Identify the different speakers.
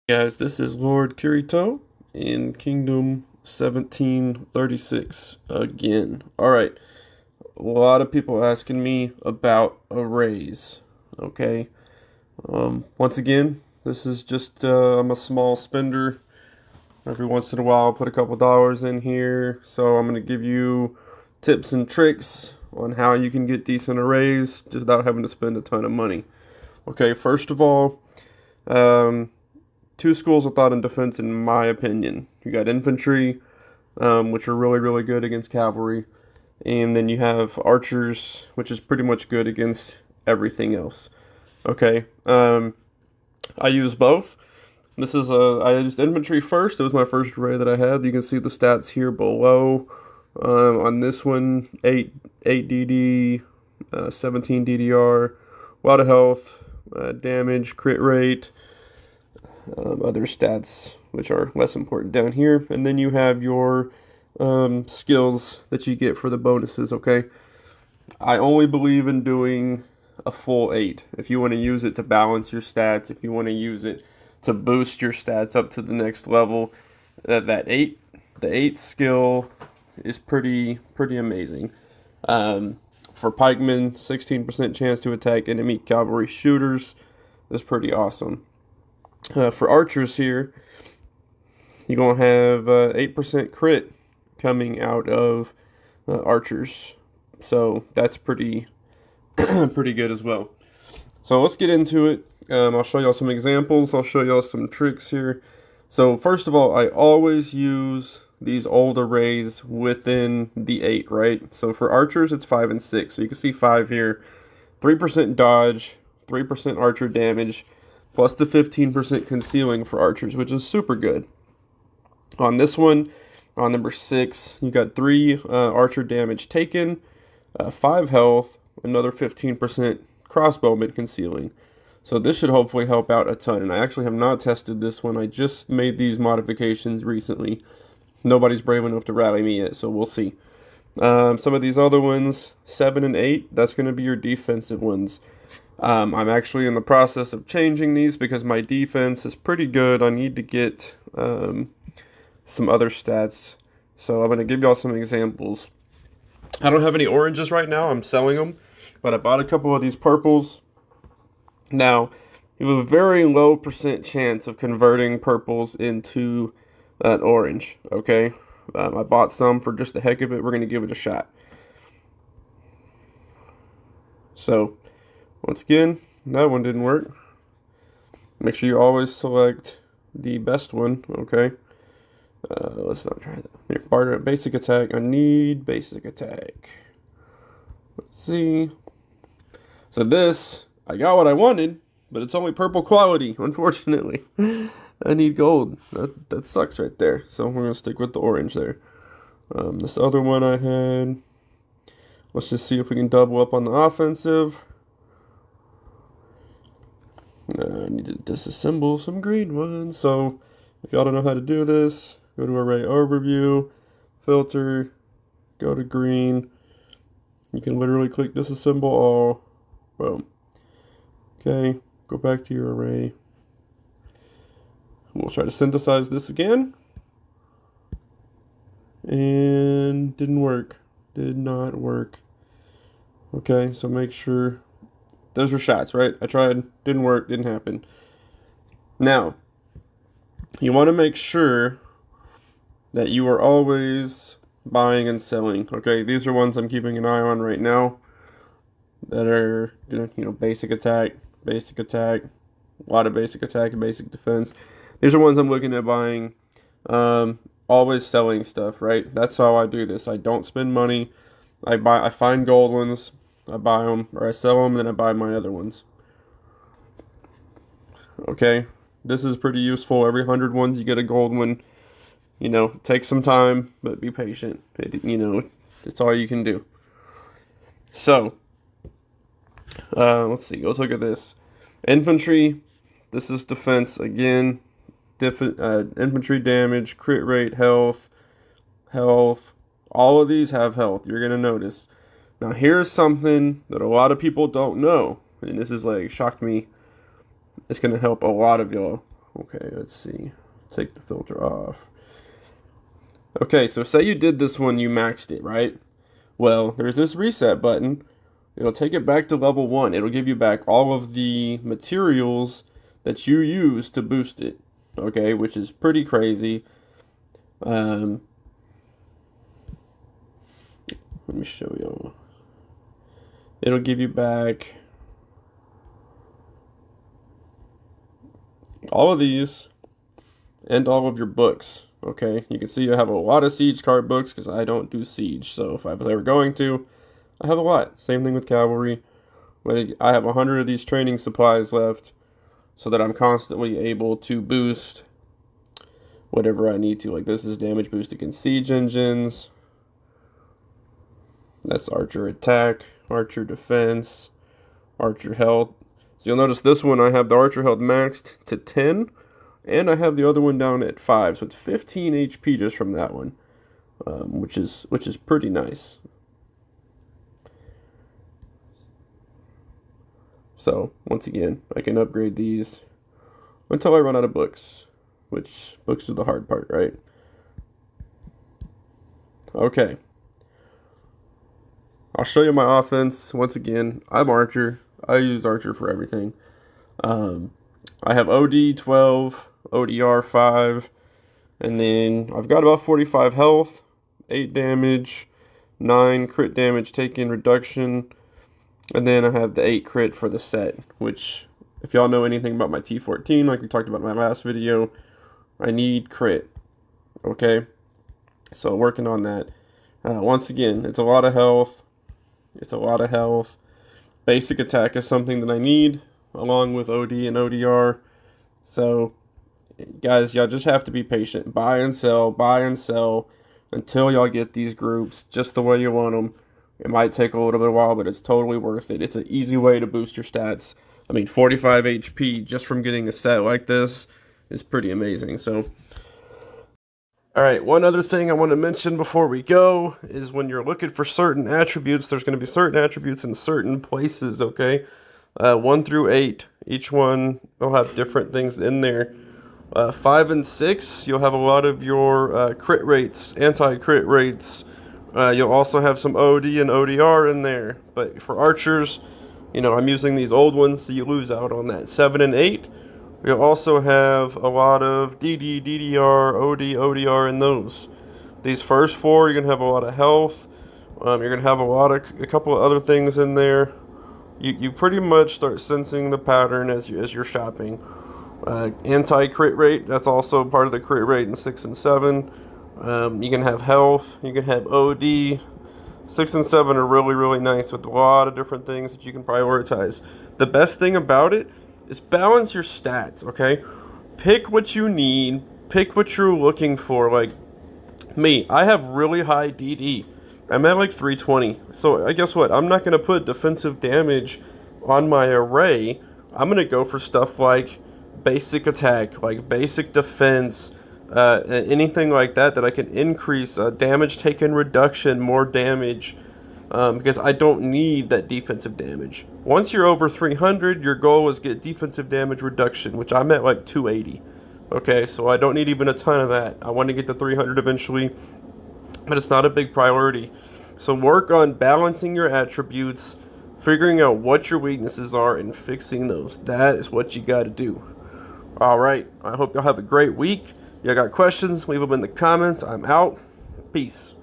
Speaker 1: Guys, this is Lord Kirito in Kingdom 1736 again. Alright, a lot of people asking me about arrays, okay? Once again, this is just, I'm a small spender. Every once in a while, I'll put a couple dollars in here. So I'm going to give you tips and tricks on how you can get decent arrays just without having to spend a ton of money. Okay, first of all, um, two schools of thought in defense, in my opinion. You got infantry, which are really, really good against cavalry, and then you have archers, which is pretty much good against everything else. Okay, I use both. I used infantry first. It was my first array that I had. You can see the stats here below. On this one, 8 DD, 17 DDR, a lot of health, damage, crit rate, other stats which are less important down here, and then you have your skills that you get for the bonuses. Okay, I only believe in doing a full 8 if you want to use it to balance your stats, if you want to use it to boost your stats up to the next level. The 8th skill is pretty amazing. For pikemen, 16% chance to attack enemy cavalry shooters is pretty awesome. For archers here, you're going to have 8% crit coming out of archers. So that's pretty pretty good as well. So let's get into it. I'll show y'all some examples. I'll show y'all some tricks here. So first of all, I always use these old arrays within the 8, right? So for archers, it's 5 and 6. So you can see 5 here. 3% dodge, 3% archer damage, plus the 15% concealing for archers, which is super good. On this one, on number 6, you got 3 archer damage taken, 5 health, another 15% crossbowman concealing. So this should hopefully help out a ton. And I actually have not tested this one. I just made these modifications recently. Nobody's brave enough to rally me yet, so we'll see. Some of these other ones, 7 and 8, that's going to be your defensive ones. I'm actually in the process of changing these because my defense is pretty good. I need to get some other stats. So I'm going to give y'all some examples. I don't have any oranges right now. I'm selling them. But I bought a couple of these purples. Now, you have a very low percent chance of converting purples into an orange, okay? I bought some for just the heck of it. We're going to give it a shot. So, once again, that one didn't work. Make sure you always select the best one, okay? Let's not try that. Here, barter basic attack. I need basic attack. Let's see. So this, I got what I wanted, but it's only purple quality, unfortunately. I need gold. That sucks right there. So we're going to stick with the orange there. This other one I had, let's just see if we can double up on the offensive. I need to disassemble some green ones. So if y'all don't know how to do this, go to Array Overview, Filter, go to Green. You can literally click Disassemble All. Boom. Okay, go back to your array. We'll try to synthesize this again. And didn't work. Did not work. Okay, so make sure. Those were shots, right? I tried. Didn't work. Didn't happen. Now, you want to make sure that you are always buying and selling. Okay, these are ones I'm keeping an eye on right now that are gonna, basic attack, a lot of basic attack and basic defense. These are ones I'm looking at buying. Always selling stuff, right? That's how I do this. I don't spend money. I find gold ones, I buy them, or I sell them, and then I buy my other ones. Okay, this is pretty useful. Every 100 ones, you get a gold one. Take some time, but be patient. It's all you can do. So, let's see. Let's look at this. Infantry. This is defense again. Infantry damage, crit rate, health. All of these have health. You're gonna notice. Now here's something that a lot of people don't know, and this is like shocked me. It's gonna help a lot of y'all. Okay, let's see. Take the filter off. Okay, so say you did this one, you maxed it, right? Well, there's this reset button. It'll take it back to level 1. It'll give you back all of the materials that you use to boost it. Okay, which is pretty crazy. Let me show you. It'll give you back all of these and all of your books. Okay, you can see I have a lot of siege card books because I don't do siege. So if I was ever going to, I have a lot. Same thing with cavalry. But I have 100 of these training supplies left so that I'm constantly able to boost whatever I need to. Like this is damage boost against siege engines. That's archer attack, archer defense, archer health. So you'll notice this one I have the archer health maxed to 10. And I have the other one down at 5, so it's 15 HP just from that one, which is pretty nice. So once again, I can upgrade these until I run out of books, which books is the hard part, right? Okay, I'll show you my offense once again. I'm Archer. I use Archer for everything. I have OD 12. ODR 5, and then I've got about 45 health, 8 damage, 9 crit damage taken reduction, and then I have the 8 crit for the set, which, if y'all know anything about my T14, like we talked about in my last video, I need crit, okay? So working on that. Once again, it's a lot of health. Basic attack is something that I need, along with OD and ODR, so guys, y'all just have to be patient. Buy and sell until y'all get these groups just the way you want them. It might take a little bit of while, but it's totally worth it. It's an easy way to boost your stats. I mean, 45 HP just from getting a set like this is pretty amazing. So, all right, one other thing I want to mention before we go is when you're looking for certain attributes, there's going to be certain attributes in certain places, okay? 1 through 8, each one will have different things in there. 5 and 6, you'll have a lot of your crit rates, anti-crit rates. You'll also have some OD and ODR in there. But for archers, you know, I'm using these old ones, so you lose out on that. 7 and 8, you'll also have a lot of DD, DDR, OD, ODR in those. These first 4, you're going to have a lot of health. You're going to have a couple of other things in there. You pretty much start sensing the pattern as you're shopping. Anti-crit rate, that's also part of the crit rate in 6 and 7. You can have health, you can have OD. 6 and 7 are really, really nice with a lot of different things that you can prioritize. The best thing about it is balance your stats, okay? Pick what you need, pick what you're looking for. Like me, I have really high DD. I'm at like 320. So I guess what? I'm not going to put defensive damage on my array. I'm going to go for stuff like basic attack, like basic defense, anything like that I can increase damage taken reduction, more damage, because I don't need that defensive damage. Once you're over 300, your goal is get defensive damage reduction, which I'm at like 280. Okay, so I don't need even a ton of that. I want to get to 300 eventually, but it's not a big priority. So work on balancing your attributes, figuring out what your weaknesses are, and fixing those. That is what you got to do. All right, I hope y'all have a great week. Y'all got questions, leave them in the comments. I'm out. Peace.